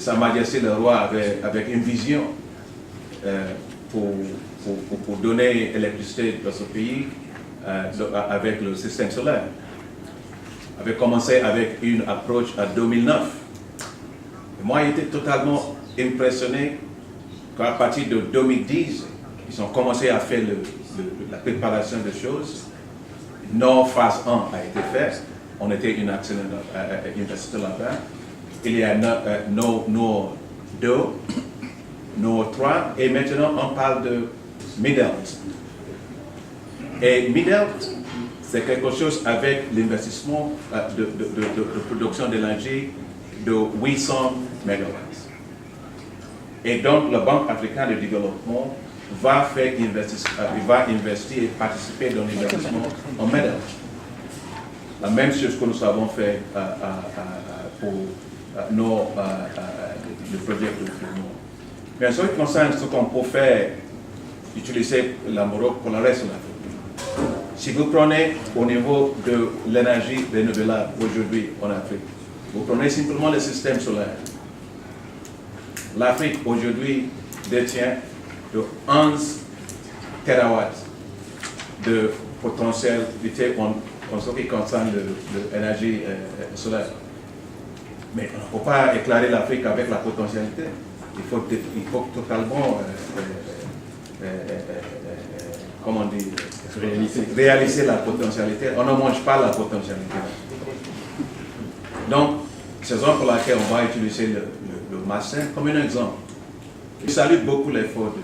Sa Majesté le Roi avec une vision pour donner l'électricité dans ce pays avec le système solaire. Avait commencé avec une approche en 2009. Et moi, j'étais totalement impressionné qu'à partir de 2010, ils ont commencé à faire la préparation des choses. Nord phase 1 a été fait. On était une excellente investisseur là-bas. Il y a Nord 2, Nord 3, et maintenant on parle de Midelt. Et Midelt, c'est quelque chose avec l'investissement de production d'énergie de 800 MW. Et donc, la Banque africaine de développement va investir et participer dans l'investissement en Midelt. La même chose que nous avons fait pour le projet de Nord. Mais en ce qui concerne ce qu'on peut faire, utiliser la Maroc pour le reste de l'Afrique. Si vous prenez au niveau de l'énergie renouvelable aujourd'hui en Afrique, vous prenez simplement le système solaire. L'Afrique aujourd'hui détient de 11 terawatts de potentialité en ce qui concerne l'énergie solaire. Mais on ne peut pas éclairer l'Afrique avec la potentialité. Il faut totalement comment dire, réaliser la potentialité. On ne mange pas la potentialité. Donc, c'est la raison pour laquelle on va utiliser le Massin comme un exemple. Je salue beaucoup l'effort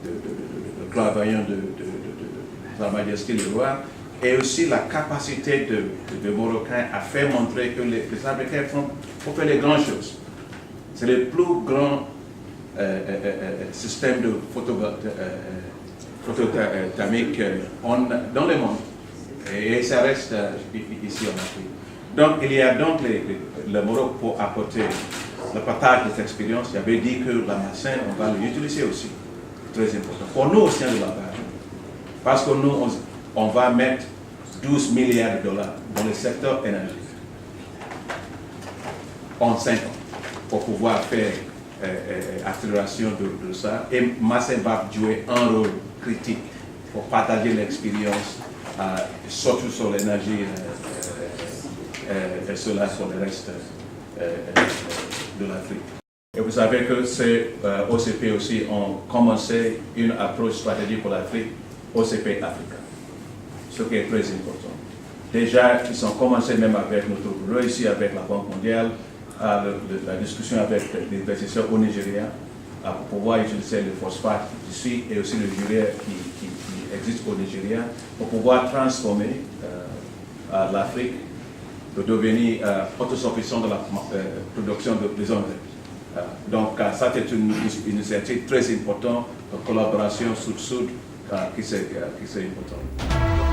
de clairvoyant de Sa Majesté le Roi et aussi la capacité de Marocains à faire montrer que les Africains font faire les grandes choses. C'est le plus grand système de photothermique dans le monde. Et ça reste ici en Afrique. Donc, il y a donc le Maroc pour apporter le partage des expériences. J'avais dit que la Massin, on va l'utiliser aussi. Très important. Pour nous, au sein de la base. Parce que nous, on va mettre 12 milliards de dollars dans le secteur énergétique en 5 ans pour pouvoir faire accélération de ça. Et Massin va jouer un rôle critique pour partager l'expérience, surtout sur l'énergie solaire sur le reste de l'Afrique. Et vous savez que ces OCP aussi ont commencé une approche stratégique pour l'Afrique, OCP Africa, ce qui est très important. Déjà, ils ont commencé même avec notre réussi avec la Banque mondiale, la discussion avec les investisseurs au Nigeria, pour pouvoir utiliser le phosphate ici et aussi le urea qui existe au Nigeria, pour pouvoir transformer l'Afrique de devenir autosuffisant de la production des engrais. Donc, ça c'est une initiative très importante de collaboration sud-sud qui est importante.